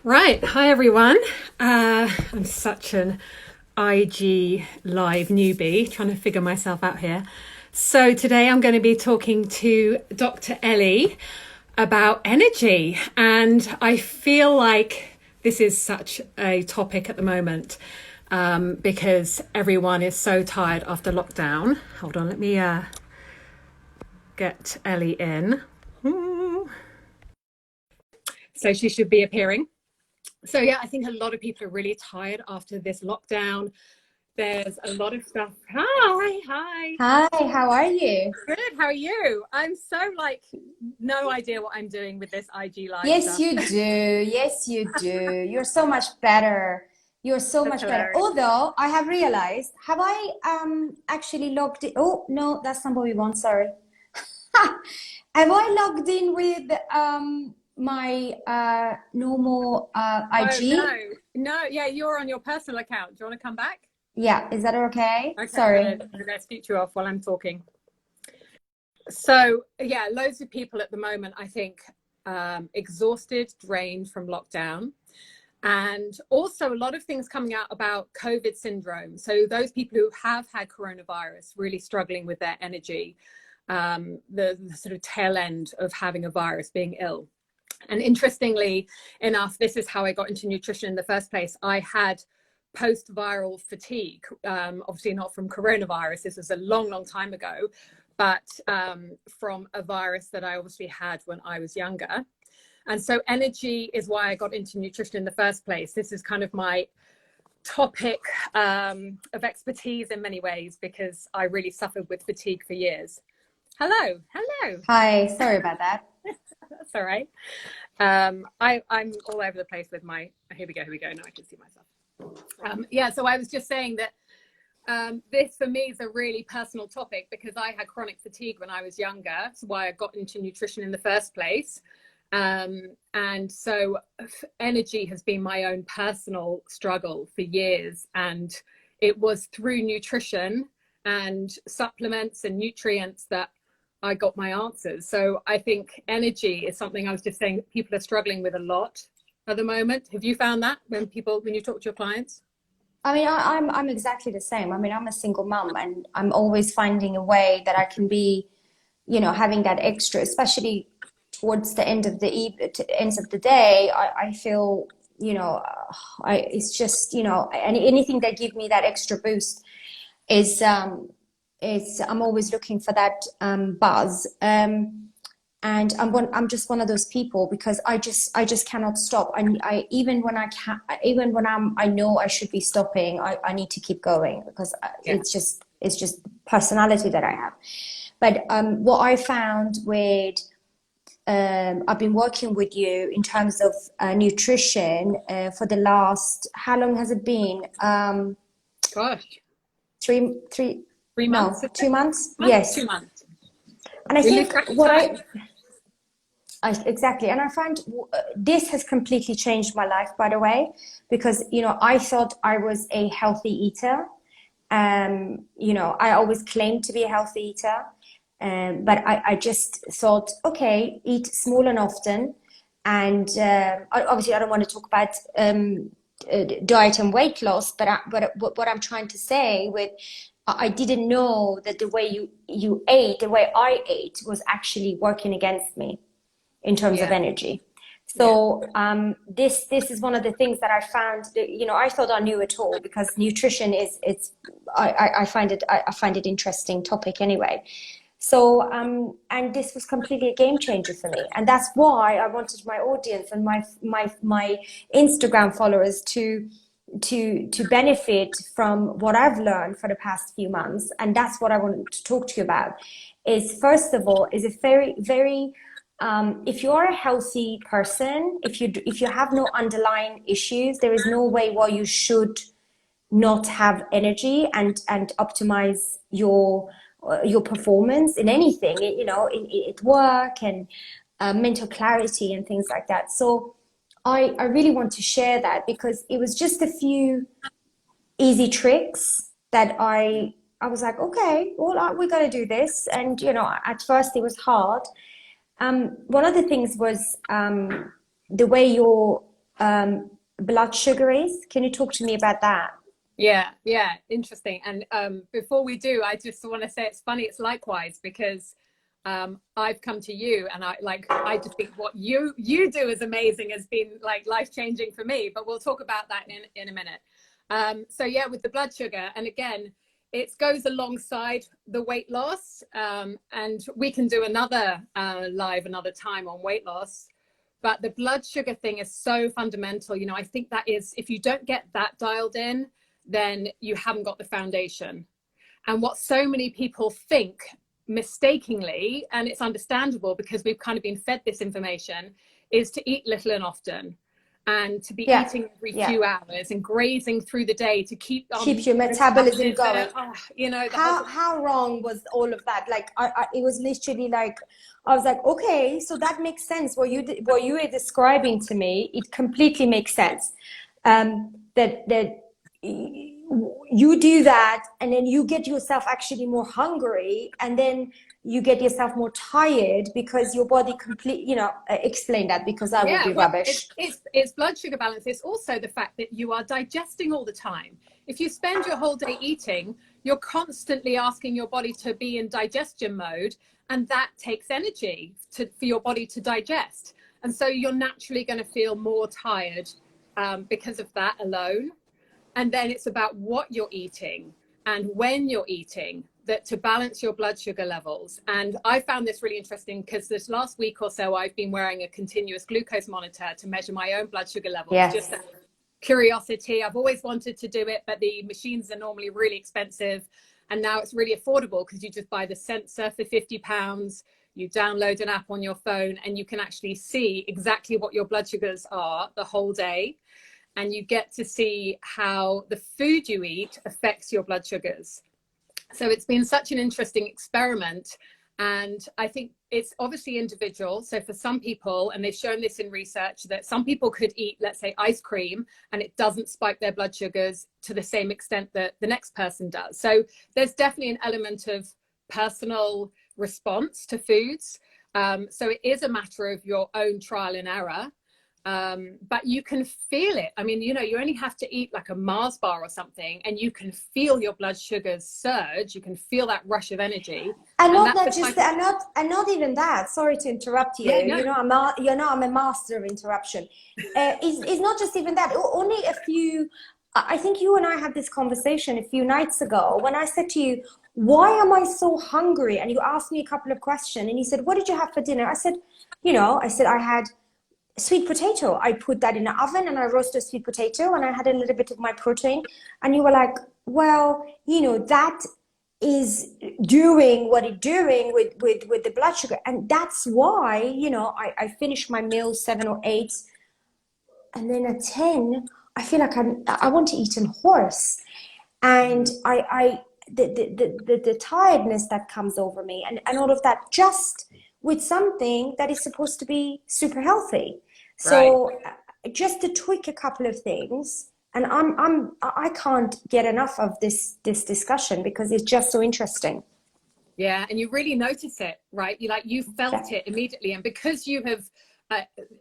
Right, hi everyone. I'm such an IG live newbie trying to figure myself out here. So today I'm going to be talking to Dr. Ellie about energy, and I feel like this is such a topic at the moment because everyone is so tired after lockdown. Hold on, let me get Ellie in. So she should be appearing. So yeah, I think a lot of people are really tired after this lockdown. There's a lot of stuff. Hi. Hi, how are you? Good, how are you? I'm so no idea what I'm doing with this IG live Yes, stuff. you do. Yes, you do. You're so much better. You're so That's much better. hilarious. Although I have realized, have I actually logged in? Oh, no, that's not what we want, sorry. Have I logged in with my normal Oh IG? no, yeah, you're on your personal account. Do you want to come back? Yeah, is that okay? Okay, Sorry. I'm gonna scoot you off while I'm talking. So yeah, loads of people at the moment, I think, exhausted, drained from lockdown. And also a lot of things coming out about COVID syndrome. So those people who have had coronavirus really struggling with their energy, the sort of tail end of having a virus, being ill. And interestingly enough, this is how I got into nutrition in the first place. I had post-viral fatigue, obviously not from coronavirus. This was a long time ago, but from a virus that I obviously had when I was younger. And so energy is why I got into nutrition in the first place. This is kind of my topic of expertise in many ways, because I really suffered with fatigue for years. Hello. Hi, sorry about that. That's all right. I'm all over the place with my, here we go. Now I can see myself. Yeah, so I was just saying that this for me is a really personal topic because I had chronic fatigue when I was younger. That's why I got into nutrition in the first place. And so energy has been my own personal struggle for years. And it was through nutrition and supplements and nutrients that I got my answers. So I think energy is something I was just saying people are struggling with a lot at the moment. Have you found that when you talk to your clients? I mean, I'm exactly the same. I mean, I'm a single mum and I'm always finding a way that I can be, having that extra, especially towards the ends of the day. I feel, it's just, anything that give me that extra boost is, I'm always looking for that buzz. And I'm just one of those people because I just cannot stop. I even when I can, even when I know I should be stopping, I need to keep going because Yeah. it's just personality that I have. But what I found with I've been working with you in terms of nutrition for the last, how long has it been? Gosh, Three, 3 months, no, is it? 2 months. Months, Yes, 2 months. and I We lose think track of what time. exactly, and I find this has completely changed my life, by the way, because I thought I was a healthy eater. I always claimed to be a healthy eater, but I just thought, okay, eat small and often, and obviously I don't want to talk about diet and weight loss, but what I'm trying to say with I didn't know that the way you ate, the way I ate, was actually working against me in terms of Yeah. energy. Yeah. So this is one of the things that I found that, I thought I knew it all because nutrition is I find it interesting topic anyway. So and this was completely a game changer for me, and that's why I wanted my audience and my Instagram followers to benefit from what I've learned for the past few months. And that's what I wanted to talk to you about. Is first of all, is a very if you are a healthy person, if you have no underlying issues, there is no way why you should not have energy and optimize your performance in anything, in work and mental clarity and things like that. So I really want to share that because it was just a few easy tricks that I was like, okay, well, we got to do this. And at first it was hard. One of the things was the way blood sugar is? Can you talk to me about that? Yeah, interesting. And before we do, I just want to say it's funny. It's likewise because I've come to you, and I just think what you do is amazing, has been like life changing for me. But we'll talk about that in a minute. So yeah, with the blood sugar, and again, it goes alongside the weight loss, and we can do another live another time on weight loss. But the blood sugar thing is so fundamental. You know, I think that is, if you don't get that dialed in, then you haven't got the foundation. And what so many people think mistakenly, and it's understandable because we've kind of been fed this information, is to eat little and often, and to be eating every few hours and grazing through the day to keep keeps your metabolism going. You know, how wrong was all of that? Like, it was literally like, I was like, okay, so that makes sense. What you were describing to me, it completely makes sense. That you do that, and then you get yourself actually more hungry, and then you get yourself more tired because your body explain that, because I would be rubbish. It's blood sugar balance. It's also the fact that you are digesting all the time. If you spend your whole day eating, you're constantly asking your body to be in digestion mode, and that takes energy for your body to digest. And so you're naturally going to feel more tired because of that alone. And then it's about what you're eating and when you're eating, that to balance your blood sugar levels. And I found this really interesting because this last week or so, I've been wearing a continuous glucose monitor to measure my own blood sugar levels. Yes. Just out of curiosity. I've always wanted to do it, but the machines are normally really expensive. And now it's really affordable because you just buy the sensor for £50. You download an app on your phone, and you can actually see exactly what your blood sugars are the whole day. And you get to see how the food you eat affects your blood sugars. So it's been such an interesting experiment. And I think it's obviously individual. So for some people, and they've shown this in research, that some people could eat, let's say, ice cream, and it doesn't spike their blood sugars to the same extent that the next person does. So there's definitely an element of personal response to foods. So it is a matter of your own trial and error. But you can feel it. I mean, you know, you only have to eat like a Mars bar or something, and you can feel your blood sugars surge. You can feel that rush of energy. And not even that. Sorry to interrupt you. Yeah, no. I'm a master of interruption. It's not just even that. Only a few. I think you and I had this conversation a few nights ago when I said to you, "Why am I so hungry?" And you asked me a couple of questions, and you said, "What did you have for dinner?" I said, I had sweet potato. I put that in the oven and I roasted sweet potato, and I had a little bit of my protein. And you were like, well, that is doing what it's doing with the blood sugar. And that's why, I finished my meal 7 or 8. And then at 10, I feel like I want to eat a horse. And the tiredness that comes over me and all of that, just with something that is supposed to be super healthy. So just to tweak a couple of things, and I can't get enough of this discussion because it's just so interesting. Yeah, and you really notice it, right? You felt it immediately, and because you have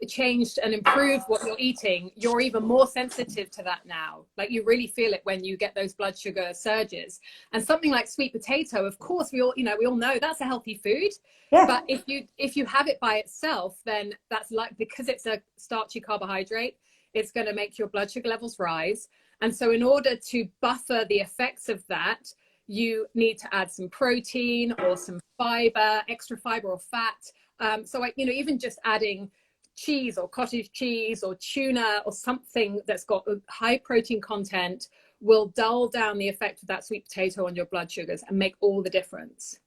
changed and improved what you're eating, you're even more sensitive to that now. Like, you really feel it when you get those blood sugar surges. And something like sweet potato, of course, we all know that's a healthy food. Yeah. But if you have it by itself, then that's because it's a starchy carbohydrate, it's going to make your blood sugar levels rise. And so in order to buffer the effects of that, you need to add some protein or some fiber, extra fiber or fat. So even just adding cheese or cottage cheese or tuna or something that's got a high protein content will dull down the effect of that sweet potato on your blood sugars and make all the difference,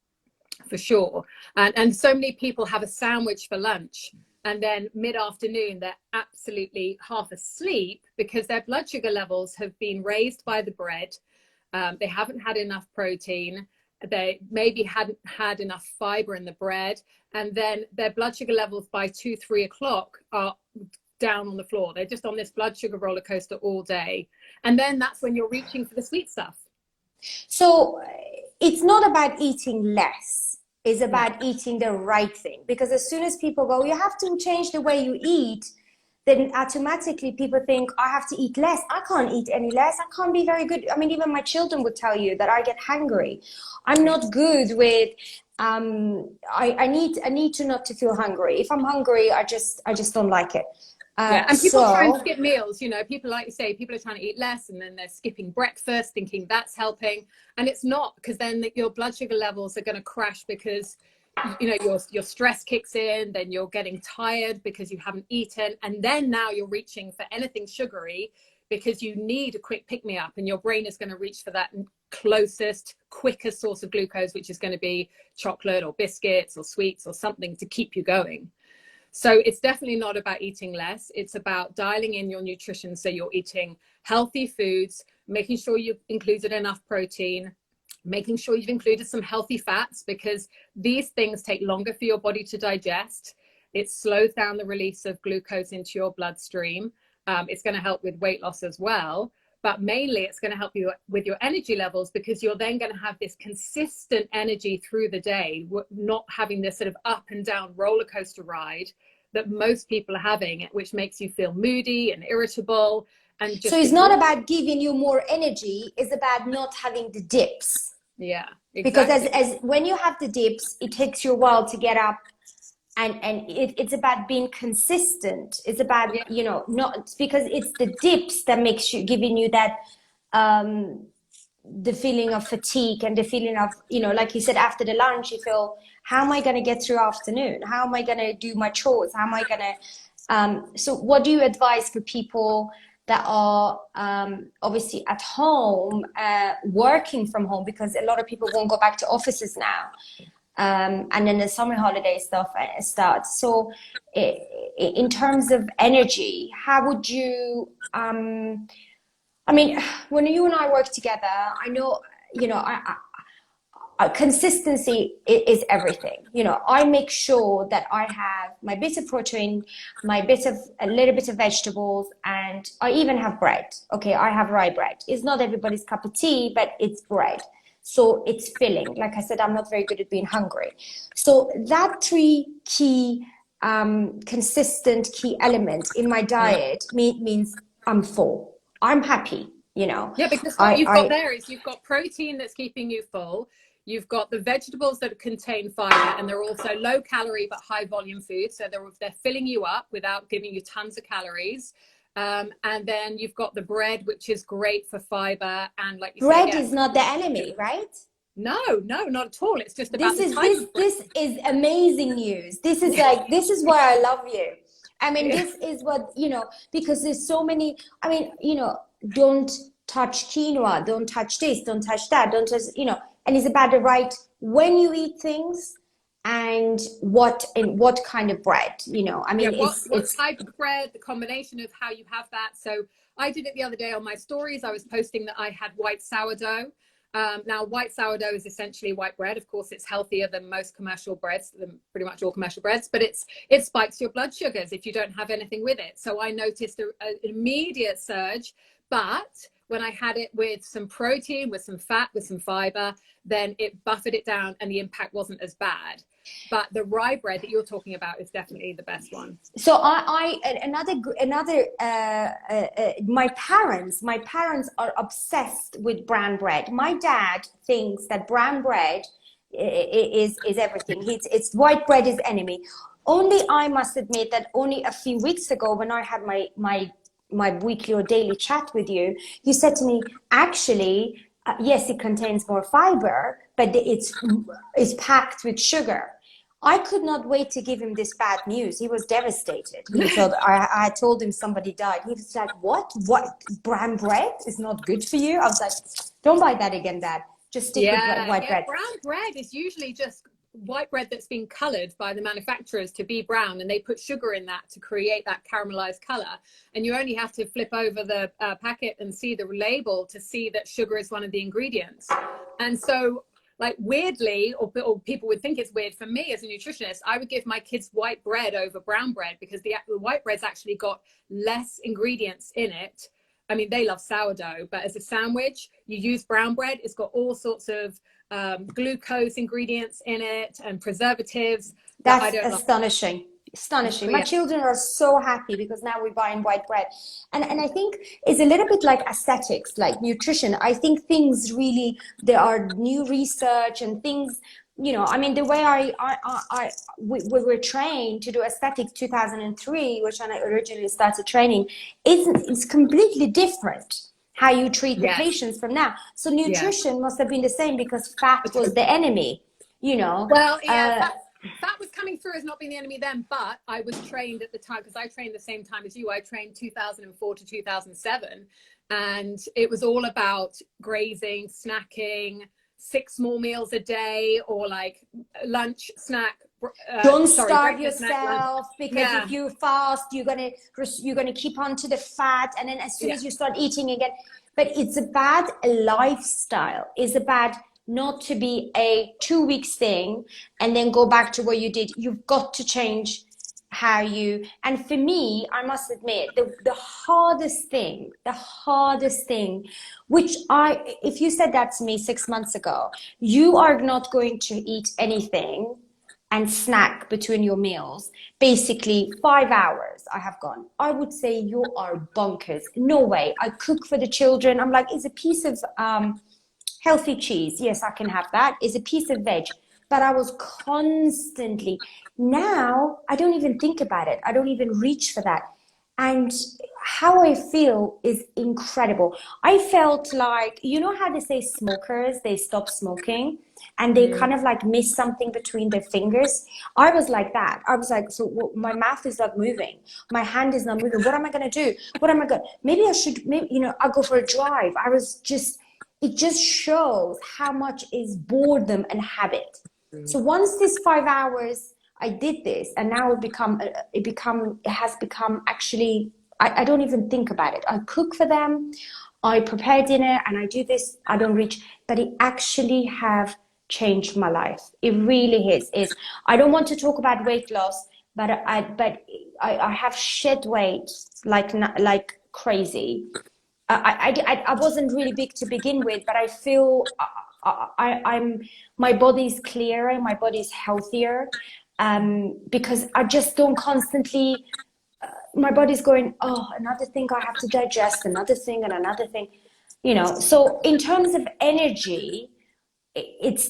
for sure. And so many people have a sandwich for lunch, and then mid-afternoon they're absolutely half asleep because their blood sugar levels have been raised by the bread. They haven't had enough protein. They maybe hadn't had enough fiber in the bread, and then their blood sugar levels by 2-3 o'clock are down on the floor. They're just on this blood sugar roller coaster all day, and then that's when you're reaching for the sweet stuff. So it's not about eating less, it's about eating the right thing, because as soon as people go, you have to change the way you eat, then automatically people think I have to eat less. I can't eat any less. I can't be very good. I mean, even my children would tell you that I get hungry. I'm not good with, I need to not to feel hungry. If I'm hungry, I just don't like it. Yeah, and people try and skip meals, you know, people, like you say, people are trying to eat less and then they're skipping breakfast thinking that's helping. And it's not, because then your blood sugar levels are going to crash because, you know, your stress kicks in, then you're getting tired because you haven't eaten. And then now you're reaching for anything sugary because you need a quick pick me up, and your brain is going to reach for that closest, quickest source of glucose, which is going to be chocolate or biscuits or sweets or something to keep you going. So it's definitely not about eating less. It's about dialing in your nutrition. So you're eating healthy foods, making sure you've included enough protein, making sure you've included some healthy fats, because these things take longer for your body to digest. It slows down the release of glucose into your bloodstream. It's going to help with weight loss as well. But mainly it's going to help you with your energy levels, because you're then going to have this consistent energy through the day, not having this sort of up and down roller coaster ride that most people are having, which makes you feel moody and irritable. And just so it's not about giving you more energy, it's about not having the dips. Yeah, exactly. Because as when you have the dips, it takes you a while to get up. And it's about being consistent. It's about, you know, not because it's the dips that makes you, giving you that, the feeling of fatigue and the feeling of, you know, like you said, after the lunch, you feel, how am I going to get through afternoon? How am I going to do my chores? How am I going to, so what do you advise for people that are obviously at home, working from home, because a lot of people won't go back to offices now. And then the summer holiday stuff starts. So in terms of energy, how would you, I mean, when you and I work together, I know, you know, consistency is everything. You know, I make sure that I have my bit of protein, a little bit of vegetables, and I even have bread. Okay, I have rye bread. It's not everybody's cup of tea, but it's bread. So it's filling. Like I said, I'm not very good at being hungry. So that three key, consistent key elements in my diet means I'm full. I'm happy, you know. Yeah, because what you've got there is you've got protein that's keeping you full. You've got the vegetables that contain fiber, and they're also low calorie but high volume food. So they're filling you up without giving you tons of calories. And then you've got the bread, which is great for fiber. And like you bread say, is not the enemy, right? No, not at all. It's just about this is amazing news. This is like, this is why I love you. I mean, this is what, you know, because there's so many, I mean, you know, don't touch quinoa, don't touch this, don't touch that, don't touch, you know, and it's about the right, when you eat things, and what kind of bread, you know. I mean, what type of bread, the combination of how you have that. So I did it the other day on my stories. I was posting that I had white sourdough. Now, white sourdough is essentially white bread. Of course, it's healthier than most commercial breads, than pretty much all commercial breads, but it spikes your blood sugars if you don't have anything with it. So I noticed an immediate surge, but when I had it with some protein, with some fat, with some fiber, then it buffered it down and the impact wasn't as bad. But the rye bread that you're talking about is definitely the best one. So my parents are obsessed with brown bread. My dad thinks that brown bread is everything. It's white bread is enemy. Only I must admit that only a few weeks ago, when I had my weekly or daily chat with you, you said to me, actually, yes, it contains more fiber, but it's packed with sugar. I could not wait to give him this bad news. He was devastated. He thought I told him somebody died. He was like, what? Brown bread is not good for you? I was like, don't buy that again, Dad. Just stick with white bread. Brown bread is usually just white bread that's been colored by the manufacturers to be brown, and they put sugar in that to create that caramelized color. And you only have to flip over the packet and see the label to see that sugar is one of the ingredients. And so, like, weirdly, or people would think it's weird, for me as a nutritionist, I would give my kids white bread over brown bread, because the white bread's actually got less ingredients in it. I mean, they love sourdough, but as a sandwich, you use brown bread. It's got all sorts of glucose ingredients in it and preservatives. That's astonishing. Astonishing. Oh, My yeah. children are so happy because now we're buying white bread. And I think it's a little bit like aesthetics, like nutrition. I think things really, there are new research and things, you know, I mean, the way we were trained to do aesthetics 2003, which when I originally started training, it's completely different how you treat the Yes. patients from now. So Yeah. nutrition must have been the same because fat was the enemy, you know. Well, yeah, that was coming through as not being the enemy then, but I was trained at the time, because I trained the same time as you. I trained 2004 to 2007, and it was all about grazing, snacking, 6 small meals a day, or like lunch, snack. Don't Sorry, starve breakfast, snack, lunch. yourself, because Yeah, if you fast, you're gonna keep on to the fat, and then as soon yeah, as you start eating again. But it's a bad lifestyle. It's a bad not to be a 2 weeks thing and then go back to what you did. You've got to change how you. And for me, I must admit, the hardest thing, which if you said that to me 6 months ago, you are not going to eat anything and snack between your meals, basically 5 hours I have gone, I would say you are bonkers. No way. I cook for the children. I'm like, it's a piece of healthy cheese. Yes, I can have that. It's a piece of veg. But I was constantly, now I don't even think about it. I don't even reach for that. And how I feel is incredible. I felt like, you know how they say smokers, they stop smoking and they kind of like miss something between their fingers. I was like that. I was like, so my mouth is not moving. My hand is not moving. What am I going to do? What am I going to, maybe I should, I'll go for a drive. It just shows how much is boredom and habit. So once this 5 hours, I did this, and now it has become actually, I don't even think about it. I cook for them, I prepare dinner, and I do this. I don't reach, but it actually have changed my life. It really is. I don't want to talk about weight loss, but I have shed weight like crazy. I wasn't really big to begin with, but I feel I'm my body's clearer, my body's healthier, because I just don't constantly. My body's going, oh, another thing I have to digest, another thing and another thing, So in terms of energy, it's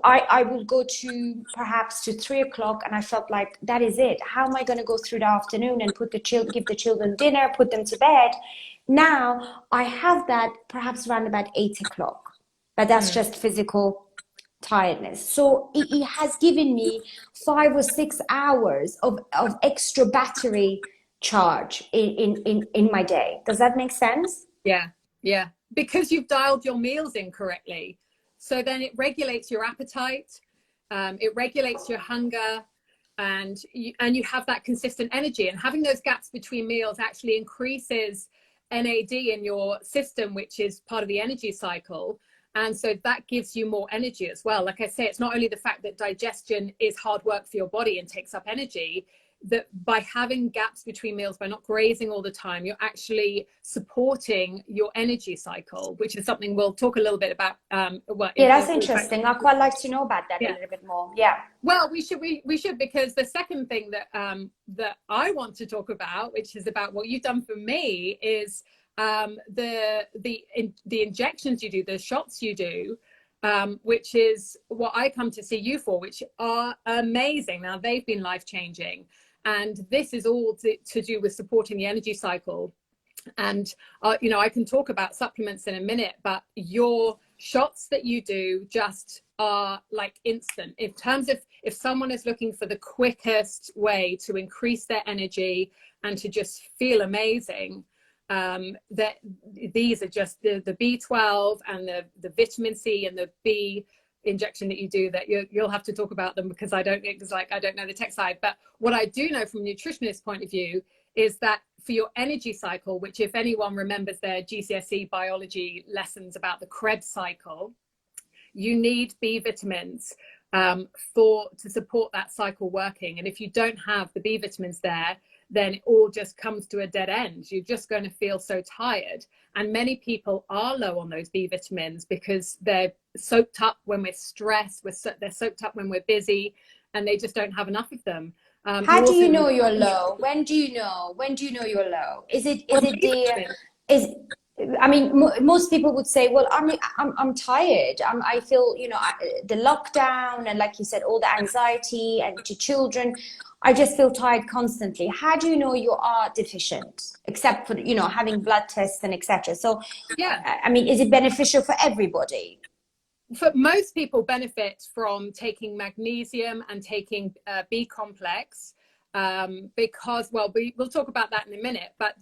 I will go to perhaps to 3 o'clock, and I felt like that is it. How am I going to go through the afternoon and give the children dinner, put them to bed? Now I have that perhaps around about 8 o'clock, but that's just physical tiredness. So it has given me 5 or 6 hours of extra battery charge in my day. Does that make sense? Yeah, because you've dialed your meals in correctly. So then it regulates your appetite, it regulates your hunger, and you have that consistent energy. And having those gaps between meals actually increases NAD in your system, which is part of the energy cycle. And so that gives you more energy as well. Like I say, it's not only the fact that digestion is hard work for your body and takes up energy, that by having gaps between meals, by not grazing all the time, you're actually supporting your energy cycle, which is something we'll talk a little bit about. That's interesting. I'd quite like to know about that a little bit more. Yeah. Well, we should, because the second thing that that I want to talk about, which is about what you've done for me, is the injections you do, the shots you do, which is what I come to see you for, which are amazing. Now, they've been life-changing, and this is all to do with supporting the energy cycle. And I can talk about supplements in a minute, but your shots that you do just are like instant. In terms of if someone is looking for the quickest way to increase their energy and to just feel amazing, that these are just the B12 and the vitamin C and the B injection that you do, that you'll have to talk about them, because I don't know the tech side. But what I do know from a nutritionist point of view is that for your energy cycle, which if anyone remembers their GCSE biology lessons about the Krebs cycle, you need B vitamins to support that cycle working. And if you don't have the B vitamins there, then it all just comes to a dead end. You're just going to feel so tired. And many people are low on those B vitamins because they're soaked up when we're stressed, they're soaked up when we're busy, and they just don't have enough of them. How do you know you're low? When do you know? When do you know you're low? Is it is I mean, most people would say, well, I'm tired. I feel, you know, the lockdown and, like you said, all the anxiety and to children, I just feel tired constantly. How do you know you are deficient, except for, you know, having blood tests and etc.? So, yeah, I mean, is it beneficial for everybody? for most people benefit from taking magnesium and taking B complex, because, well, we'll talk about that in a minute, but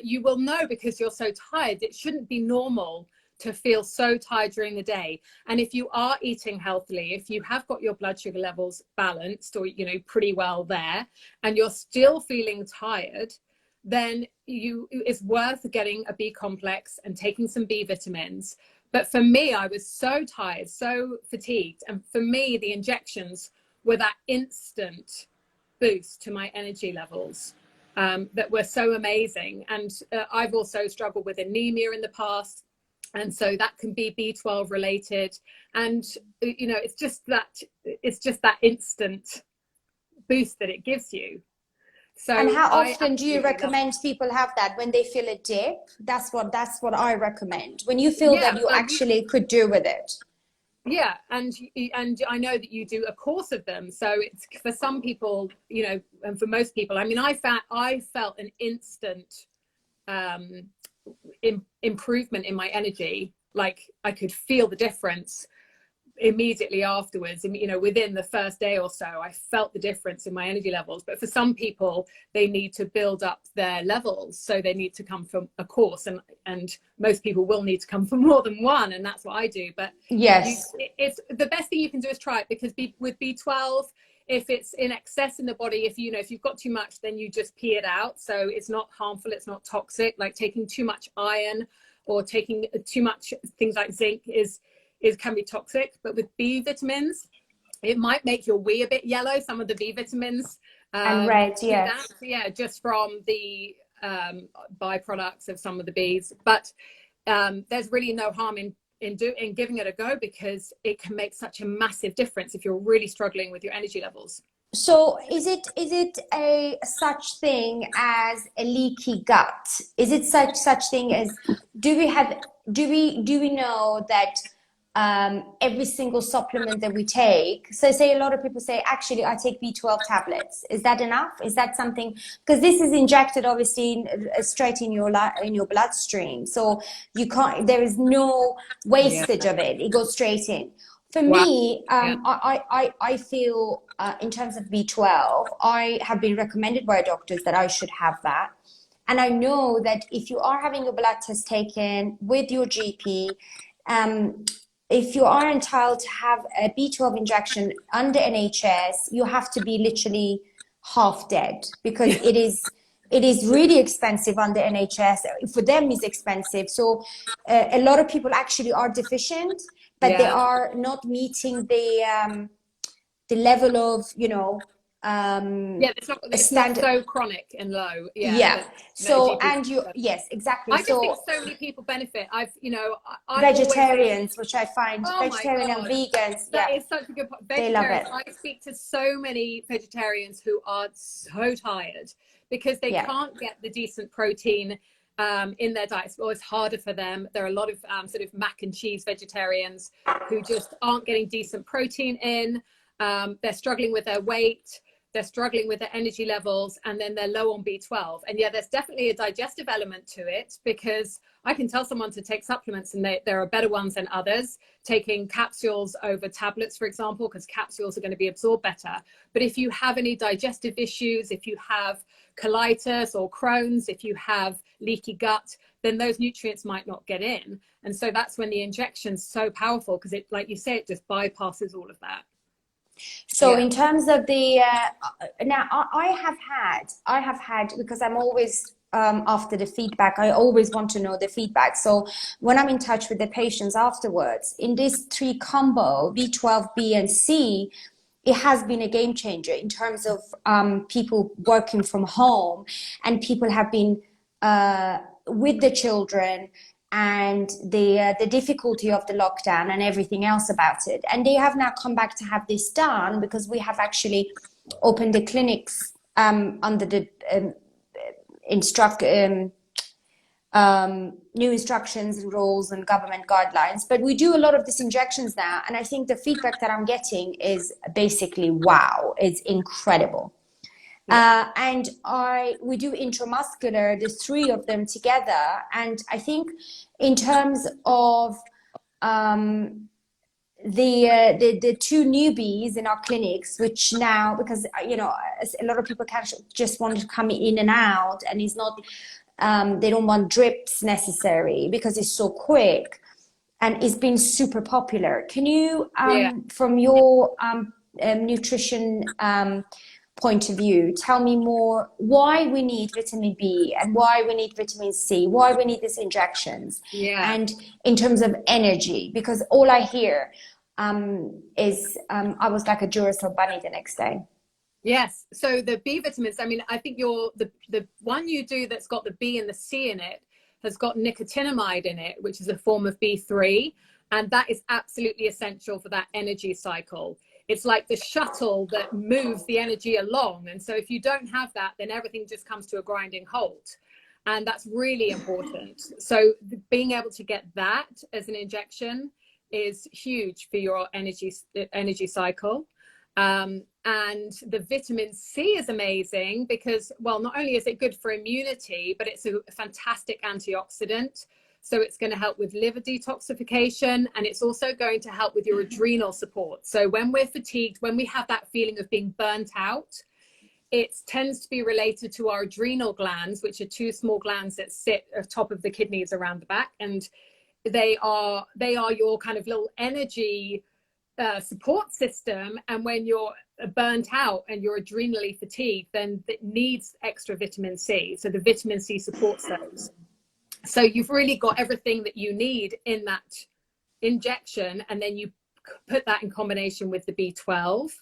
you will know, because you're so tired. It shouldn't be normal to feel so tired during the day. And if you are eating healthily, if you have got your blood sugar levels balanced, or, you know, pretty well there, and you're still feeling tired, then it's worth getting a B complex and taking some B vitamins. But for me, I was so tired, so fatigued. And for me, the injections were that instant boost to my energy levels, that were so amazing. And I've also struggled with anemia in the past. And so that can be B12 related. And, you know, it's just that instant boost that it gives you. So, and how often do you recommend people have that? When they feel a dip? That's what I recommend. When you feel that you actually could do with it. Yeah, and I know that you do a course of them. So it's for some people, you know, and for most people. I mean, I felt an instant improvement in my energy. Like, I could feel the difference immediately afterwards, and, you know, within the first day or so, I felt the difference in my energy levels. But for some people, they need to build up their levels, so they need to come from a course, and most people will need to come from more than one, and that's what I do. But yes, it's the best thing you can do is try it, because with B12, if it's in excess in the body, if you've got too much, then you just pee it out. So it's not harmful, it's not toxic. Like taking too much iron or taking too much things like zinc can be toxic. But with B vitamins, it might make your wee a bit yellow, some of the B vitamins, and red, yes. Yeah, just from the byproducts of some of the Bs. But there's really no harm in giving it a go, because it can make such a massive difference if you're really struggling with your energy levels. So is it a such thing as a leaky gut? Is it such thing as, do we know that every single supplement that we take, so say a lot of people say, actually I take B12 tablets, is that enough? Is that something, because this is injected obviously straight in your bloodstream, so you can't, there is no wastage of it, it goes straight in. For me, I feel in terms of B12, I have been recommended by doctors that I should have that. And I know that if you are having your blood test taken with your GP, if you are entitled to have a B12 injection under NHS, you have to be literally half dead, because it is really expensive under NHS. For them, it's expensive. So a lot of people actually are deficient, but they are not meeting the level of, you know, it's not so chronic and low. So, and you, yes, exactly. I just think so many people benefit. Vegetarians, which I find, vegetarian and vegans, that is such a good point. They love it. I speak to so many vegetarians who are so tired because they can't get the decent protein in their diets. Well, it's harder for them. There are a lot of sort of mac and cheese vegetarians who just aren't getting decent protein in. They're struggling with their weight, they're struggling with their energy levels, and then they're low on B12. And yeah, there's definitely a digestive element to it, because I can tell someone to take supplements and there are better ones than others, taking capsules over tablets, for example, because capsules are going to be absorbed better. But if you have any digestive issues, if you have colitis or Crohn's, if you have leaky gut, then those nutrients might not get in. And so that's when the injection's so powerful, because it, like you say, it just bypasses all of that. So in terms of the now I have had because I'm always after the feedback, I always want to know the feedback. So when I'm in touch with the patients afterwards, in this 3 combo, B12, B and C, it has been a game changer in terms of people working from home, and people have been with the children, and the difficulty of the lockdown and everything else about it. And they have now come back to have this done, because we have actually opened the clinics under the new instructions and rules and government guidelines, but we do a lot of these injections now, and I think the feedback that I'm getting is basically wow, it's incredible. And we do intramuscular, the three of them together, and I think in terms of the two newbies in our clinics, which now, because you know, a lot of people just want to come in and out, and it's not they don't want drips necessary because it's so quick, and it's been super popular. Can you from your nutrition point of view, tell me more why we need vitamin B and why we need vitamin C, why we need these injections, and in terms of energy, because all I hear is I was like a Duracell bunny the next day. Yes. So the B vitamins, I mean, I think the one you do that's got the B and the C in it has got nicotinamide in it, which is a form of B3. And that is absolutely essential for that energy cycle. It's like the shuttle that moves the energy along. And so if you don't have that, then everything just comes to a grinding halt. And that's really important. So being able to get that as an injection is huge for your energy cycle. And the vitamin C is amazing because, well, not only is it good for immunity, but it's a fantastic antioxidant. So it's going to help with liver detoxification, and it's also going to help with your adrenal support. So when we're fatigued, when we have that feeling of being burnt out, it tends to be related to our adrenal glands, which are two small glands that sit atop of the kidneys around the back. And they are your kind of little energy support system. And when you're burnt out and you're adrenally fatigued, then it needs extra vitamin C. So the vitamin C supports those. So you've really got everything that you need in that injection, and then you put that in combination with the B12,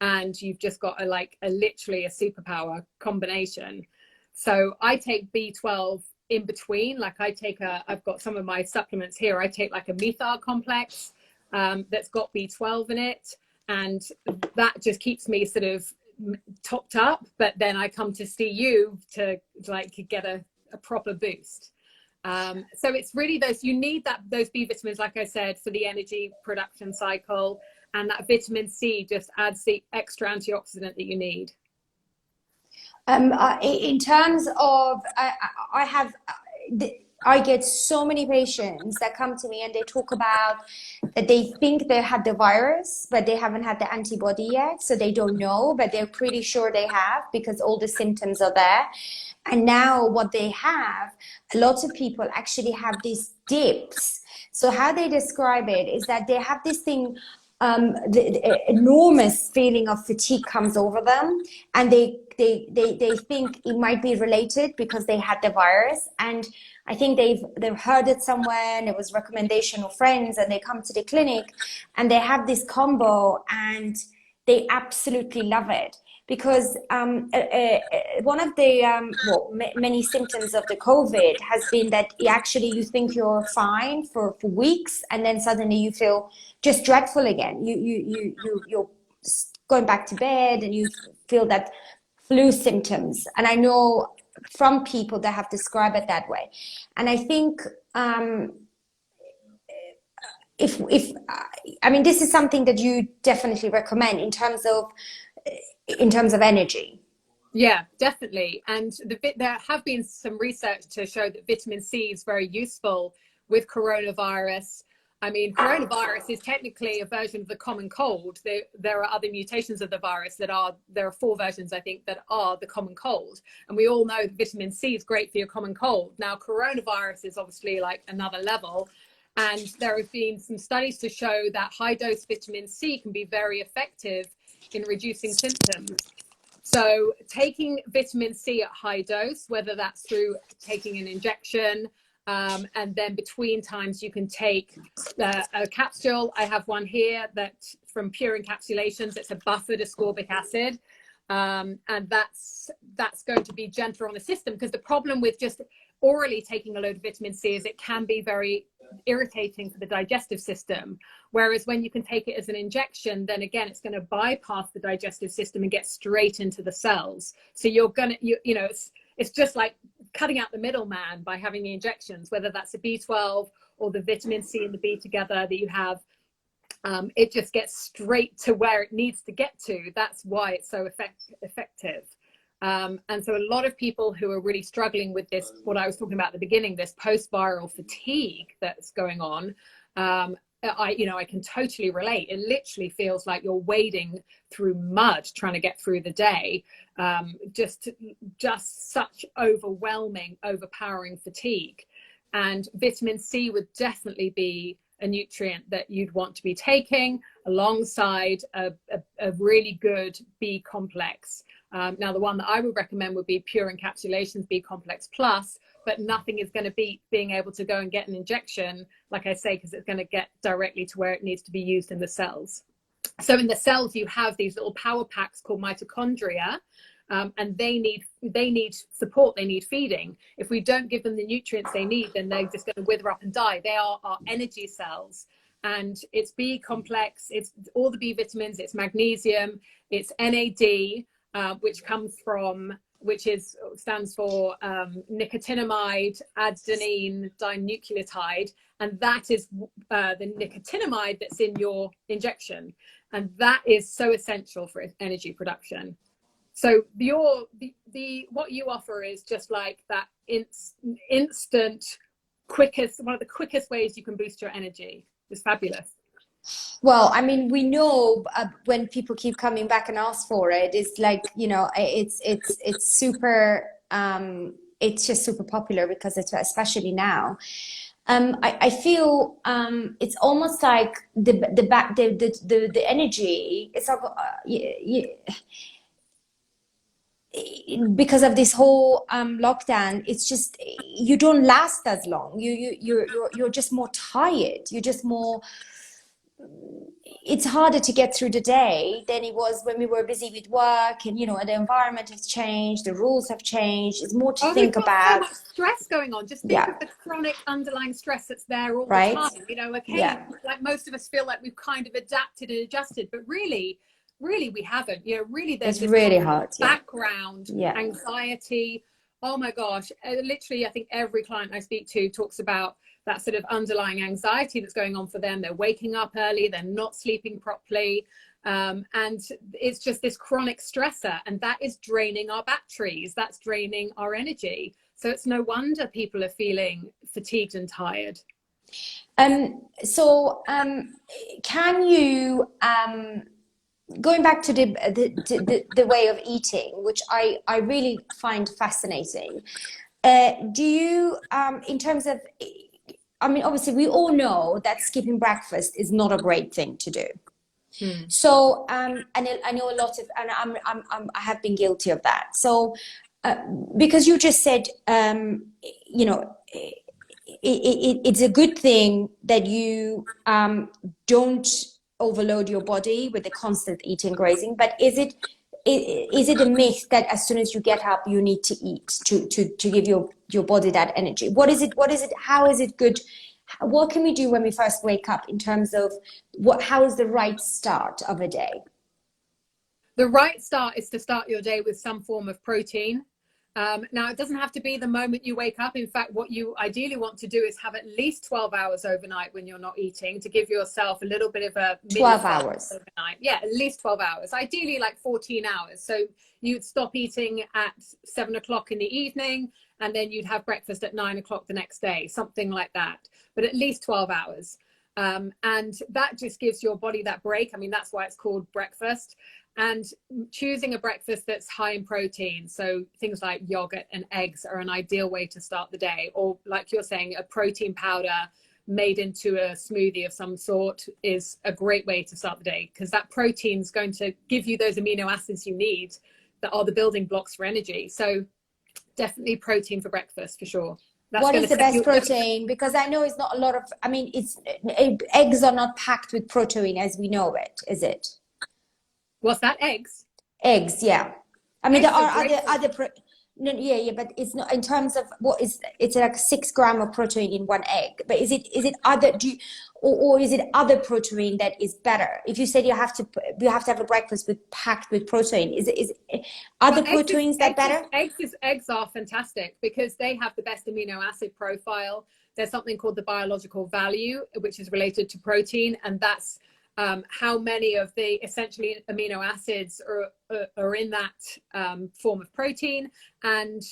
and you've just got literally a superpower combination. So I take B12 in between, I've got some of my supplements here. I take like a methyl complex that's got B12 in it, and that just keeps me sort of topped up. But then I come to see you to get a proper boost. So it's really you need those B vitamins, like I said, for the energy production cycle, and that vitamin C just adds the extra antioxidant that you need. In terms of, I get so many patients that come to me and they talk about that they think they had the virus, but they haven't had the antibody yet. So they don't know, but they're pretty sure they have because all the symptoms are there. And now what they have, a lot of people actually have these dips. So how they describe it is that they have this thing, the enormous feeling of fatigue comes over them, and they think it might be related because they had the virus. And I think they've heard it somewhere, and it was recommendation of friends, and they come to the clinic and they have this combo and they absolutely love it. Because one of the many symptoms of the COVID has been that you think you're fine for weeks, and then suddenly you feel just dreadful again. You're going back to bed, and you feel that flu symptoms. And I know from people that have described it that way. And I think this is something that you definitely recommend in terms of energy. Yeah, definitely. And there have been some research to show that vitamin C is very useful with coronavirus. I mean, coronavirus is technically a version of the common cold. There are other mutations of the virus there are 4 versions, I think, that are the common cold. And we all know that vitamin C is great for your common cold. Now, coronavirus is obviously like another level. And there have been some studies to show that high dose vitamin C can be very effective in reducing symptoms. So taking vitamin C at high dose, whether that's through taking an injection, and then between times you can take a capsule. I have one here that's from Pure Encapsulations. It's a buffered ascorbic acid, and that's going to be gentler on the system, because the problem with just orally taking a load of vitamin C is it can be very irritating for the digestive system. Whereas when you can take it as an injection, then again, it's going to bypass the digestive system and get straight into the cells. So you're going to, you know, it's just like cutting out the middleman by having the injections, whether that's the B12 or the vitamin C and the B together that you have. It just gets straight to where it needs to get to. That's why it's so effective. And so a lot of people who are really struggling with this, what I was talking about at the beginning, this post-viral fatigue that's going on, I can totally relate. It literally feels like you're wading through mud trying to get through the day. Just such overpowering fatigue. And vitamin C would definitely be a nutrient that you'd want to be taking alongside a really good B complex. Now, the one that I would recommend would be Pure Encapsulations B Complex Plus, but nothing is going to beat being able to go and get an injection, like I say, because it's going to get directly to where it needs to be used in the cells. So in the cells, you have these little power packs called mitochondria, and they need support, they need feeding. If we don't give them the nutrients they need, then they're just going to wither up and die. They are our energy cells. And it's B complex, it's all the B vitamins, it's magnesium, it's NAD, which stands for nicotinamide adenine dinucleotide, and that is the nicotinamide that's in your injection, and that is so essential for energy production. So what you offer is just like that instant, quickest, one of the quickest ways you can boost your energy. It's fabulous. Well, I mean, we know when people keep coming back and ask for it, it's like, you know, it's super, it's just super popular because it's, especially now. I feel it's almost like the energy. It's like because of this whole lockdown, it's just you don't last as long. You're just more tired. You're just more. It's harder to get through the day than it was when we were busy with work, and you know, the environment has changed, the rules have changed. It's more to think about. So much stress going on. Just think of the chronic underlying stress that's there all the time. You know, like most of us feel like we've kind of adapted and adjusted, but really we haven't. You know, really there's this really hard background anxiety. Oh my gosh, literally I think every client I speak to talks about that sort of underlying anxiety that's going on for them. They're waking up early, they're not sleeping properly, and it's just this chronic stressor, and that is draining our batteries, that's draining our energy. So it's no wonder people are feeling fatigued and tired. Can you going back to the way of eating, which I really find fascinating, do you in terms of, I mean, obviously we all know that skipping breakfast is not a great thing to do. So and I know a lot of, and I have been guilty of that. So because you just said, you know, it's a good thing that you don't overload your body with the constant eating, grazing, but is it a myth that as soon as you get up you need to eat to give your body that energy? What is it, how is it good? What can we do when we first wake up in terms of how is the right start of a day? The right start is to start your day with some form of protein. Now, it doesn't have to be the moment you wake up. In fact, what you ideally want to do is have at least 12 hours overnight when you're not eating, to give yourself a little bit of a 12 hours overnight. Yeah, at least 12 hours, ideally like 14 hours. So you'd stop eating at 7 o'clock in the evening, and then you'd have breakfast at 9 o'clock the next day, something like that, but at least 12 hours. And that just gives your body that break. I mean, that's why it's called breakfast. And choosing a breakfast that's high in protein, so things like yogurt and eggs are an ideal way to start the day. Or like you're saying, a protein powder made into a smoothie of some sort is a great way to start the day, because that protein is going to give you those amino acids you need that are the building blocks for energy. So definitely protein for breakfast for sure. What is the best protein? Because I know it's not a lot of, I mean, eggs are not packed with protein as we know it, is it? What's that? Eggs? Eggs, yeah. I mean, there are other No, yeah, but it's not in terms of what is it's like 6 grams of protein in one egg. But is it other or is it other protein that is better? If you said you have to have a breakfast packed with protein, is it other proteins that better? Eggs are fantastic because they have the best amino acid profile. There's something called the biological value, which is related to protein, and that's how many of the essentially amino acids are in that form of protein, and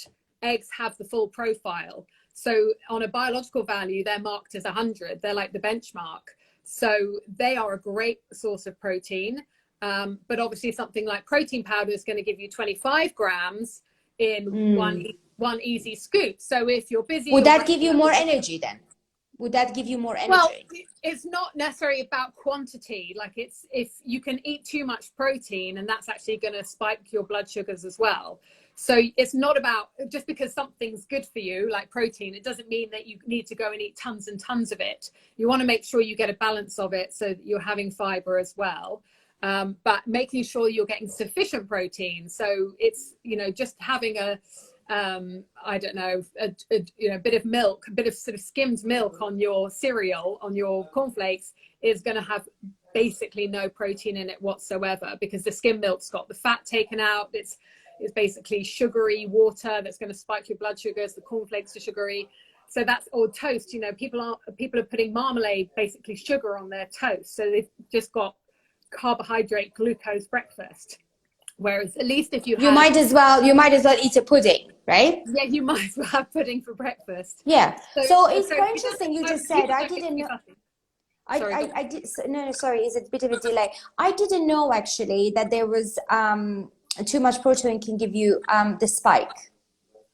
eggs have the full profile. So on a biological value, they're marked as 100. They're like the benchmark. So they are a great source of protein. But obviously something like protein powder is going to give you 25 grams in one easy scoop. So if you're busy... Would that give you more energy then? Would that give you more energy? Well, it's not necessarily about quantity. Like if you can eat too much protein, and that's actually going to spike your blood sugars as well. So it's not about just because something's good for you, like protein, it doesn't mean that you need to go and eat tons and tons of it. You want to make sure you get a balance of it so that you're having fiber as well. But making sure you're getting sufficient protein. So it's, just having a bit of milk, a bit of sort of skimmed milk on your cereal, on your cornflakes, is going to have basically no protein in it whatsoever, because the skim milk's got the fat taken out. It's basically sugary water that's going to spike your blood sugars. The cornflakes are sugary. So that's, or toast, people are putting marmalade, basically sugar, on their toast. So they've just got carbohydrate glucose breakfast. Whereas at least if you might as well eat a pudding, right? Yeah, you might as well have pudding for breakfast. Yeah. So it's quite interesting you just said. I didn't know. I did. No, sorry. Is it a bit of a delay? I didn't know actually that there was too much protein can give you the spike.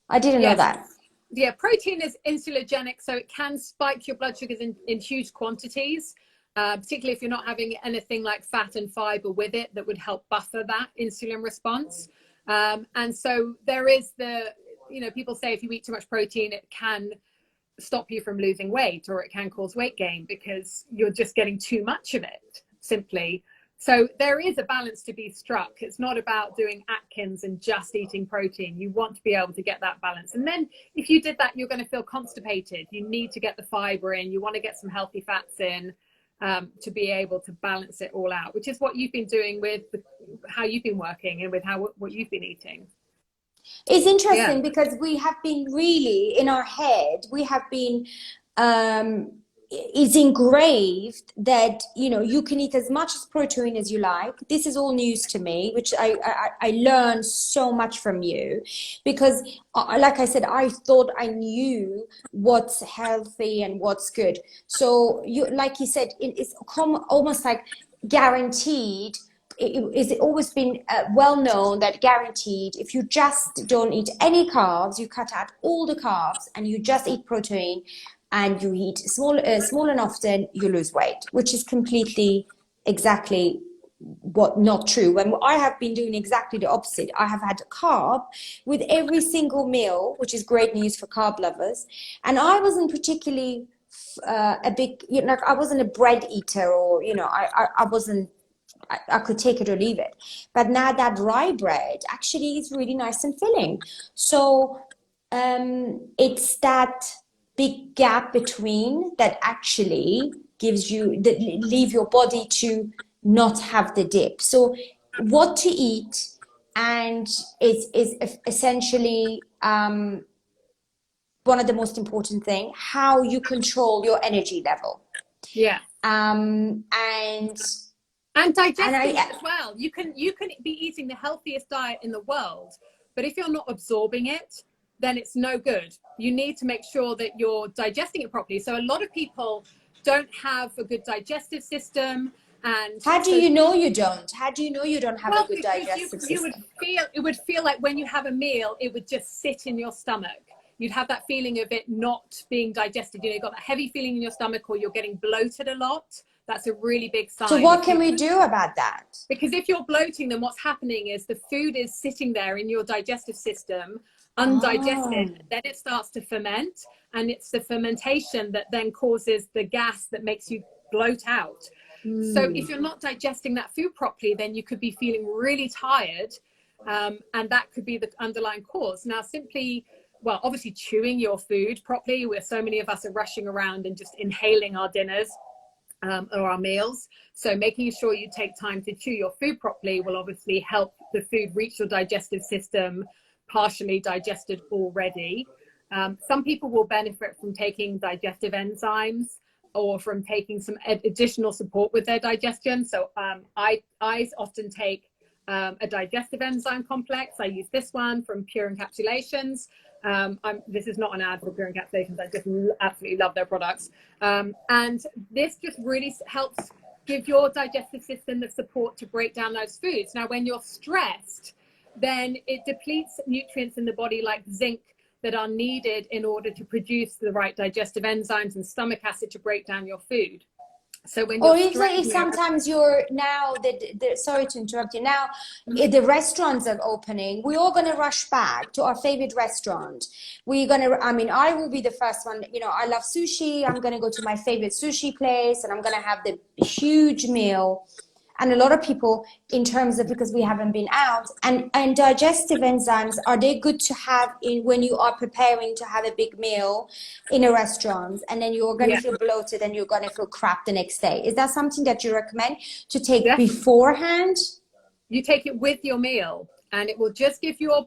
I didn't know that. Yeah, protein is insulinogenic, so it can spike your blood sugars in huge quantities. Particularly if you're not having anything like fat and fiber with it that would help buffer that insulin response. And so there is people say if you eat too much protein, it can stop you from losing weight, or it can cause weight gain because you're just getting too much of it, simply. So there is a balance to be struck. It's not about doing Atkins and just eating protein. You want to be able to get that balance. And then if you did that, you're going to feel constipated. You need to get the fiber in. You want to get some healthy fats in. To be able to balance it all out, which is what you've been doing with how you've been working and with what you've been eating. It's interesting because we have been really in our head, we have been it's engraved that you can eat as much protein as you like. This is all news to me, which I learned so much from you, because like I said, I thought I knew what's healthy and what's good. So like you said, it's almost like guaranteed. It's always been well known that guaranteed, if you just don't eat any carbs, you cut out all the carbs and you just eat protein, and you eat small and often, you lose weight, which is completely exactly not true. When I have been doing exactly the opposite. I have had carb with every single meal, which is great news for carb lovers. And I wasn't particularly a big, I wasn't a bread eater, or, I wasn't, I could take it or leave it. But now that rye bread actually is really nice and filling. So it's that big gap between that actually gives you leave your body to not have the dip. So what to eat, and is essentially one of the most important thing, how you control your energy level. And digesting as well. You can be eating the healthiest diet in the world, but if you're not absorbing it, then it's no good. You need to make sure that you're digesting it properly. So a lot of people don't have a good digestive system. And how do you know you don't? How do you know you don't have a good digestive system? It would feel like when you have a meal, it would just sit in your stomach. You'd have that feeling of it not being digested. You've got that heavy feeling in your stomach, or you're getting bloated a lot. That's a really big sign. So what can we do about that? Because if you're bloating, then what's happening is the food is sitting there in your digestive system, undigested. Then it starts to ferment, and it's the fermentation that then causes the gas that makes you bloat out. So if you're not digesting that food properly, then you could be feeling really tired, And that could be the underlying cause. Now, simply, well, obviously chewing your food properly, where so many of us are rushing around and just inhaling our dinners or our meals. So making sure you take time to chew your food properly will obviously help the food reach your digestive system partially digested already. Some people will benefit from taking digestive enzymes or from taking some additional support with their digestion. So I often take a digestive enzyme complex. I use this one from Pure Encapsulations. This is not an ad for Pure Encapsulations. I just absolutely love their products. And this just really helps give your digestive system the support to break down those foods. Now, when you're stressed, then it depletes nutrients in the body like zinc that are needed in order to produce the right digestive enzymes and stomach acid to break down your food. So when or if sometimes you're now sorry to interrupt you now, if the restaurants are opening, we're all going to rush back to our favorite restaurant. We're going to, I mean, I will be the first one, you know, I love sushi. I'm going to go to my favorite sushi place and I'm going to have the huge meal. And a lot of people, in terms of, because we haven't been out, and digestive enzymes, are they good to have in when you are preparing to have a big meal in a restaurant, and then you're going to feel bloated and you're going to feel crap the next day? Is that something that you recommend to take beforehand? You take it with your meal, and it will just give your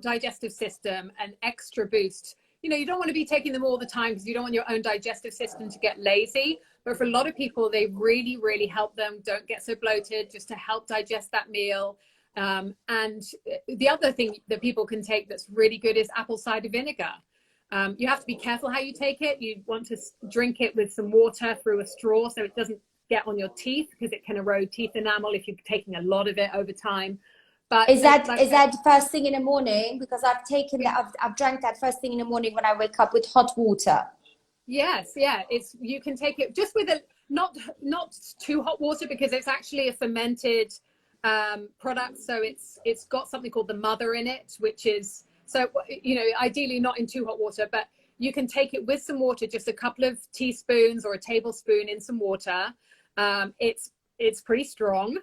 digestive system an extra boost. You know, you don't want to be taking them all the time because you don't want your own digestive system to get lazy. But for a lot of people, they really, really help them don't get so bloated, just to help digest that meal. And the other thing that people can take that's really good is apple cider vinegar. You have to be careful how you take it. You want to drink it with some water through a straw so it doesn't get on your teeth, because it can erode teeth enamel if you're taking a lot of it over time. But is that first thing in the morning? Because I've taken that, I've drank that first thing in the morning when I wake up with hot water. Yes, yeah, you can take it just with not too hot water, because it's actually a fermented product. So it's got something called the mother in it, which is, so, you know, ideally not in too hot water, but you can take it with some water, just a couple of teaspoons or a tablespoon in some water. It's pretty strong,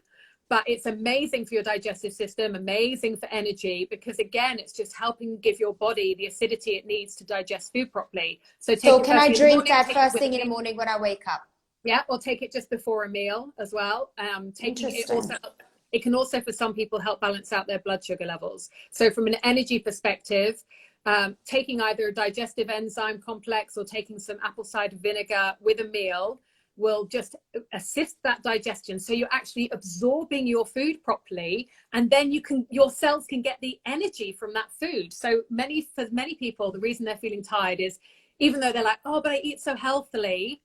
but it's amazing for your digestive system, amazing for energy, because again, it's just helping give your body the acidity it needs to digest food properly. So can I drink that first thing in the morning when I wake up? Yeah, or take it just before a meal as well. It can also, for some people, help balance out their blood sugar levels. So from an energy perspective, taking either a digestive enzyme complex or taking some apple cider vinegar with a meal will just assist that digestion, so you're actually absorbing your food properly, and then your cells can get the energy from that food. So for many people, the reason they're feeling tired is, even though they're like, oh, but I eat so healthily,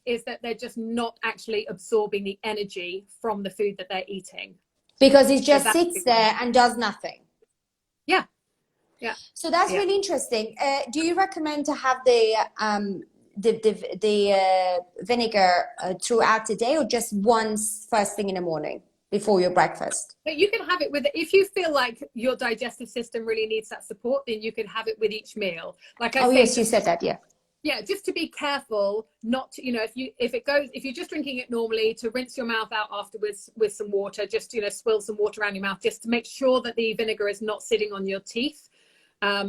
is that they're just not actually absorbing the energy from the food that they're eating, because it just sits there and does nothing. Yeah. So that's really interesting. Do you recommend to have the vinegar throughout the day, or just once first thing in the morning before your breakfast? But you can have it with, if you feel like your digestive system really needs that support, then you can have it with each meal. Like I yes, you said that. Yeah, just to be careful not to, you know, if you're just drinking it normally, to rinse your mouth out afterwards with some water, just, you know, swill some water around your mouth, just to make sure that the vinegar is not sitting on your teeth.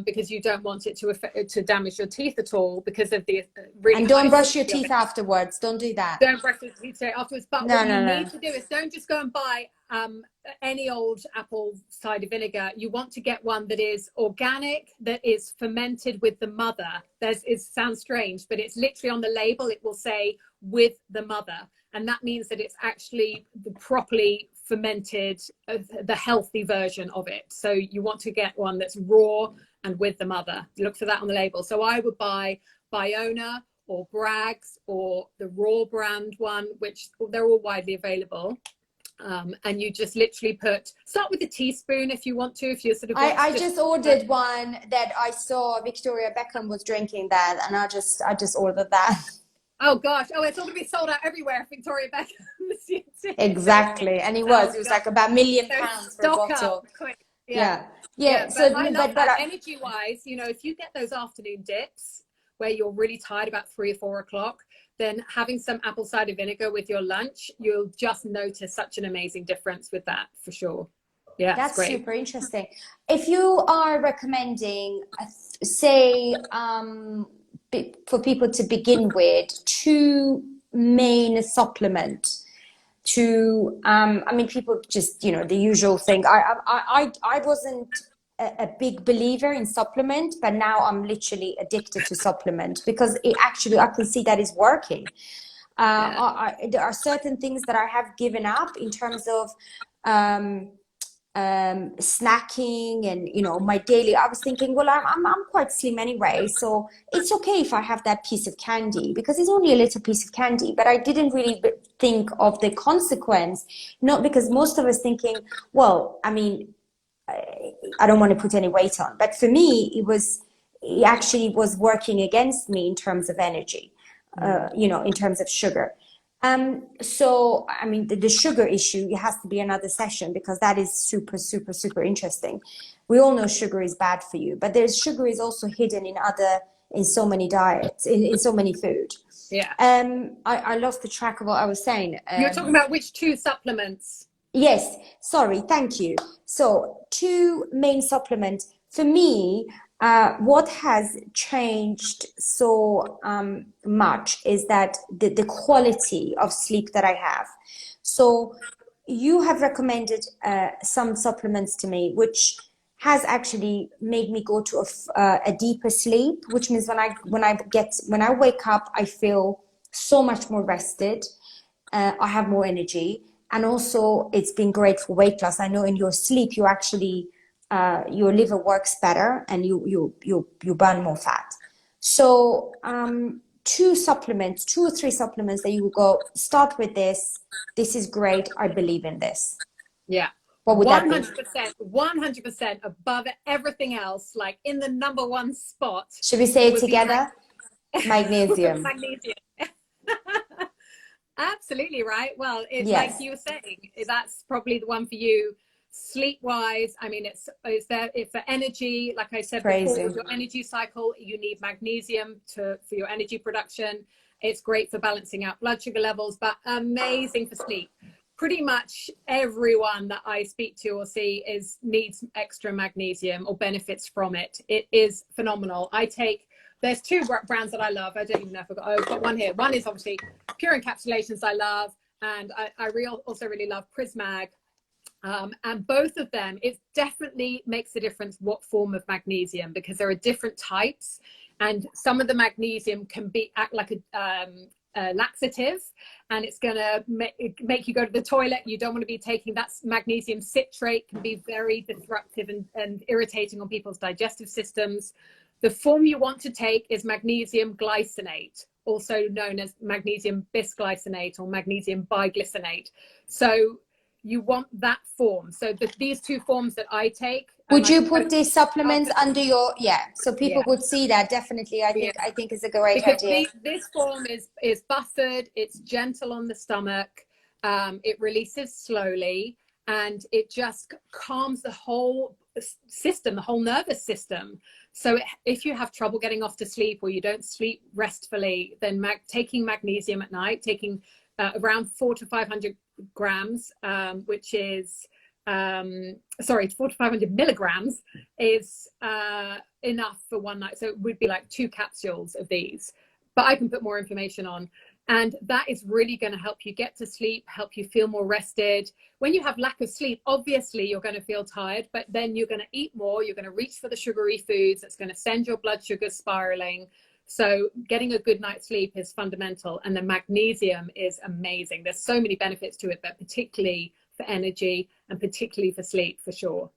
Because you don't want it to damage your teeth at all, because of the really. And don't brush your teeth afterwards. Don't do that. Don't brush your teeth afterwards. But what you need to do is, don't just go and buy any old apple cider vinegar. You want to get one that is organic, that is fermented with the mother. It sounds strange, but it's literally on the label. It will say with the mother, and that means that it's actually the properly fermented, the healthy version of it. So you want to get one that's raw and with the mother. Look for that on the label. So I would buy Biona or Bragg's or the raw brand one, which they're all widely available. And you just literally start with a teaspoon if you want to, if you're sort of. I just ordered one that I saw Victoria Beckham was drinking that, and I just ordered that. Oh gosh! Oh, it's all going to be sold out everywhere. Victoria Beckham. Exactly, and it was like about £1 million for a bottle. Yeah. So, but energy-wise, you know, if you get those afternoon dips where you're really tired about 3 or 4 o'clock, then having some apple cider vinegar with your lunch, you'll just notice such an amazing difference with that, for sure. Yeah, it's That's great. super interesting. If you are recommending, say, for people to begin with, two main supplements to, I mean, people just, you know, the usual thing. I wasn't a big believer in supplement, but now I'm literally addicted to supplement because it actually, I can see that is working. Yeah. There are certain things that I have given up in terms of um, snacking and, you know, my daily. I was thinking, well, I'm quite slim anyway, so it's okay if I have that piece of candy because it's only a little piece of candy. But I didn't really think of the consequence, not because most of us thinking, well, I mean, I don't want to put any weight on, but for me, it actually was working against me in terms of energy, you know, in terms of sugar. So, I mean, the sugar issue, it has to be another session because that is super, super, super interesting. We all know sugar is bad for you, but there's sugar is also hidden in so many diets, in so many food. Yeah. I lost the track of what I was saying. You're talking about which two supplements? Yes, sorry, thank you. So, two main supplements for me. What has changed so much is that the quality of sleep that I have. So, you have recommended some supplements to me, which has actually made me go to a deeper sleep, which means when I wake up, I feel so much more rested. I have more energy, and also it's been great for weight loss. I know in your sleep you actually your liver works better and you burn more fat. So two or three supplements that you will go start with this. This is great. I believe in this. Yeah. What would that be? 100% above everything else, like in the number one spot. Should we say it together? Magnesium. Magnesium. Absolutely right. Well, it's Yes. like you were saying, that's probably the one for you. Sleep wise, I mean, it's there for energy. Like I said before, with your energy cycle, you need magnesium for your energy production. It's great for balancing out blood sugar levels, but amazing for sleep. Pretty much everyone that I speak to or see needs extra magnesium or benefits from it. It is phenomenal. There's two brands that I love. I don't even know if I've got one here. One is obviously Pure Encapsulations I love, and I also really love Prismag. And both of them, it definitely makes a difference what form of magnesium, because there are different types, and some of the magnesium can act like a laxative, and it's going to make you go to the toilet. You don't want to be taking that. Magnesium citrate can be very disruptive and irritating on people's digestive systems. The form you want to take is magnesium glycinate, also known as magnesium bisglycinate or magnesium biglycinate. So you want that form. So these two forms that I take. Would you put these supplements under your, so people would see that definitely. I think is a great idea. This form is buffered, it's gentle on the stomach, it releases slowly, and it just calms the whole system, the whole nervous system. So if you have trouble getting off to sleep or you don't sleep restfully, then taking magnesium at night, taking around 400 to 500 grams, which is 400 to 500 milligrams is enough for one night. So it would be like 2 capsules of these, but I can put more information on. And that is really going to help you get to sleep, help you feel more rested. When you have lack of sleep, obviously you're going to feel tired, but then you're going to eat more. You're going to reach for the sugary foods. That's going to send your blood sugar spiraling. So getting a good night's sleep is fundamental. And the magnesium is amazing. There's so many benefits to it, but particularly for energy and particularly for sleep, for sure.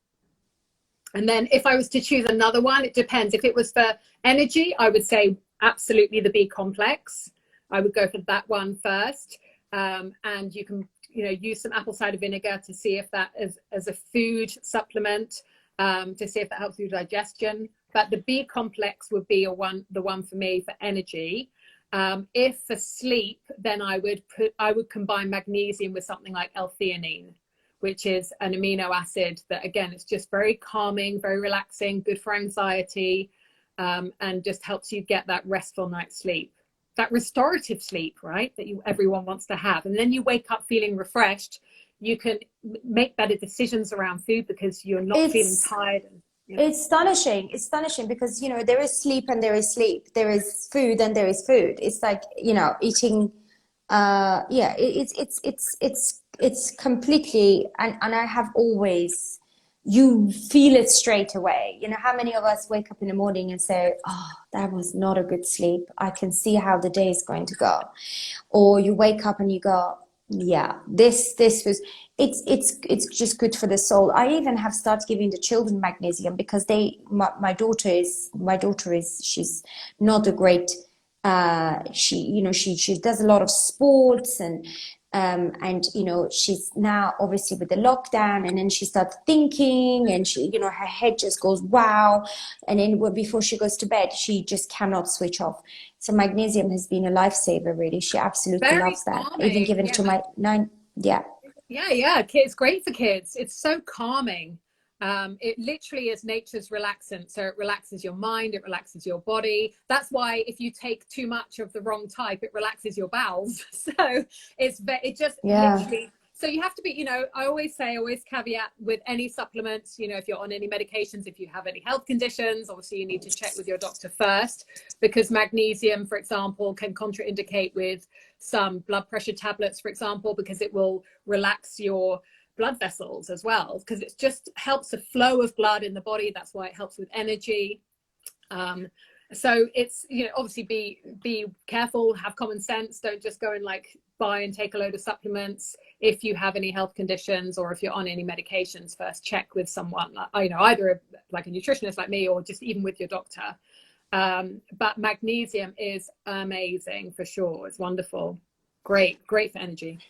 And then if I was to choose another one, it depends. If it was for energy, I would say absolutely the B complex. I would go for that one first. And you can, use some apple cider vinegar to see if that is as a food supplement, to see if that helps with digestion. But the B complex would be the one for me for energy. If for sleep, then I would combine magnesium with something like L-theanine, which is an amino acid that, again, it's just very calming, very relaxing, good for anxiety, and just helps you get that restful night's sleep, that restorative sleep, right, that everyone wants to have. And then you wake up feeling refreshed. You can make better decisions around food because you're not feeling tired. It's astonishing. It's astonishing because, you know, there is sleep and there is sleep. There is food and there is food. It's like, you know, eating, it's completely, and I have always, you feel it straight away. You know, how many of us wake up in the morning and say, oh, that was not a good sleep. I can see how the day is going to go. Or you wake up and you go, yeah, this was, it's just good for the soul. I even have started giving the children magnesium because my daughter is, she's not a great, she does a lot of sports and you know, she's now obviously with the lockdown, and then she starts thinking, and she, you know, her head just goes wow, and then before she goes to bed she just cannot switch off. So magnesium has been a lifesaver, really. She absolutely loves that. Calming. Even given to my 9, yeah, it's great for kids. It's so calming. It literally is nature's relaxant. So it relaxes your mind, it relaxes your body. That's why if you take too much of the wrong type, it relaxes your bowels. So literally, so you have to be, you know, I always caveat with any supplements, you know, if you're on any medications, if you have any health conditions, obviously you need to check with your doctor first, because magnesium, for example, can contraindicate with some blood pressure tablets, for example, because it will relax your blood vessels as well, because it just helps the flow of blood in the body. That's why it helps with energy. So it's, you know, obviously be careful, have common sense. Don't just go and like buy and take a load of supplements. If you have any health conditions or if you're on any medications, first check with someone, you know, either like a nutritionist like me or just even with your doctor. But magnesium is amazing for sure. It's wonderful. Great for energy.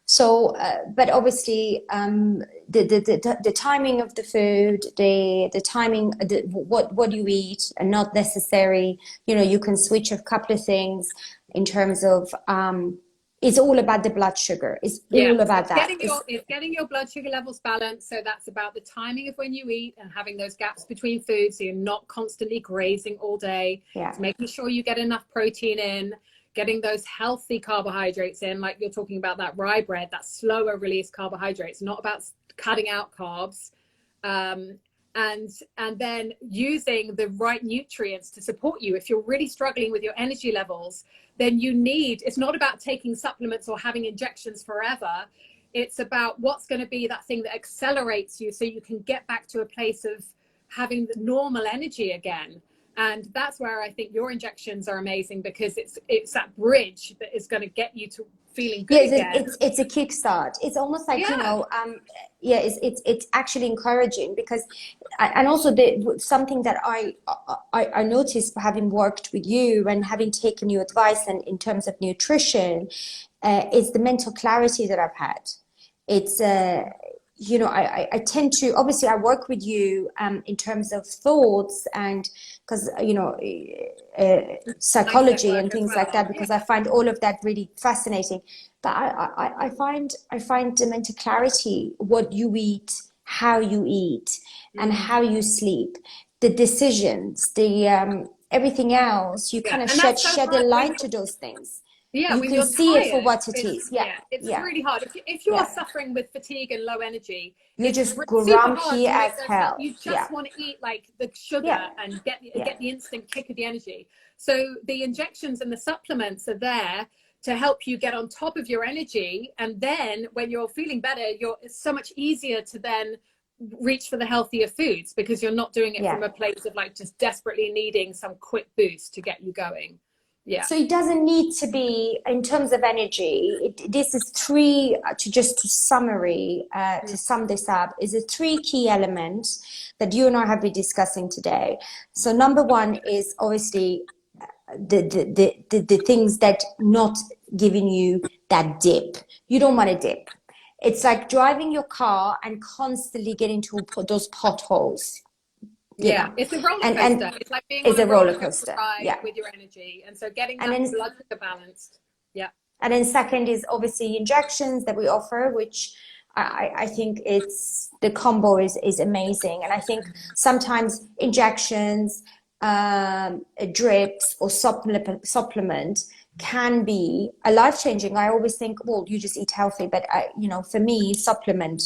So, but obviously, the timing of the food, the timing, what you eat, and not necessary. You know, you can switch a couple of things in terms of. It's all about the blood sugar. It's all about that. It's getting your blood sugar levels balanced. So that's about the timing of when you eat and having those gaps between foods, so you're not constantly grazing all day. Yeah. It's making sure you get enough protein in. Getting those healthy carbohydrates in, like you're talking about that rye bread, that slower release carbohydrates, not about cutting out carbs, and then using the right nutrients to support you. If you're really struggling with your energy levels, then it's not about taking supplements or having injections forever. It's about what's going to be that thing that accelerates you so you can get back to a place of having the normal energy again. And that's where I think your injections are amazing, because it's that bridge that is going to get you to feeling good again. It's a kickstart. It's almost like, you know, it's actually encouraging, because, and also something that I noticed having worked with you and having taken your advice and in terms of nutrition, is the mental clarity that I've had. It's you know, I tend to, obviously I work with you in terms of thoughts, and because, you know, psychology and things like that, because I find all of that really fascinating. But I find the mental clarity, what you eat, how you eat, and how you sleep, the decisions, the everything else, you kind of shed a light to those things. Yeah, you can see it for what it is. It's really hard. If you are suffering with fatigue and low energy, you're just grumpy as hell. You just want to eat like the sugar and get the instant kick of the energy. So the injections and the supplements are there to help you get on top of your energy, and then when you're feeling better, it's so much easier to then reach for the healthier foods, because you're not doing it from a place of like just desperately needing some quick boost to get you going. Yeah. So it doesn't need to be, in terms of energy, this is three, to summary, to sum this up, is a 3 key elements that you and I have been discussing today. So number 1 is obviously the things that not giving you that dip. You don't want a dip. It's like driving your car and constantly getting to those potholes. Yeah, it's a roller coaster. It's like being on a roller coaster ride with your energy. And so getting that blood sugar balanced. Yeah. And then second is obviously injections that we offer, which I think the combo is amazing. And I think sometimes injections, drips or supplement can be a life-changing. I always think, well, you just eat healthy, but you know, for me, supplement,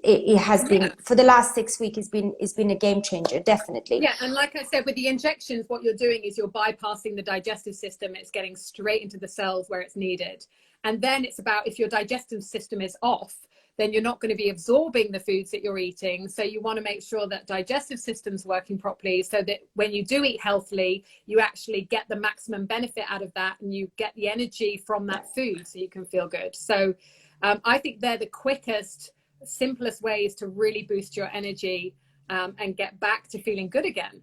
it has been for the last 6 weeks, it's been a game changer, definitely. Yeah, and like I said, with the injections, what you're doing is you're bypassing the digestive system. It's getting straight into the cells where it's needed. And then it's about, if your digestive system is off, then you're not going to be absorbing the foods that you're eating. So you want to make sure that digestive system's working properly, so that when you do eat healthily, you actually get the maximum benefit out of that, and you get the energy from that food so you can feel good. So I think they're the quickest, simplest ways to really boost your energy and get back to feeling good again.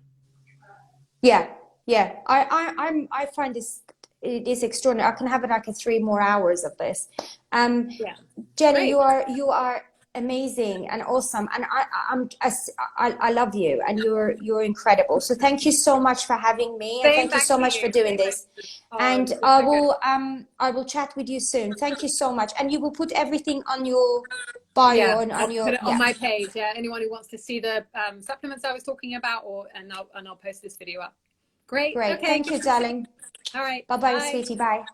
Yeah. I find it is extraordinary. I can have like 3 more hours of this. Jennie, you are amazing and awesome, and I love you, and you're incredible. So thank you so much for having me, and thank you so much for doing this. And I will chat with you soon. Thank you so much. And you will put everything on your bio and on your put it on my page. Yeah, anyone who wants to see the supplements I was talking about, and I'll post this video up. Great. Okay. Thank you, darling. All right. Bye, sweetie. Bye.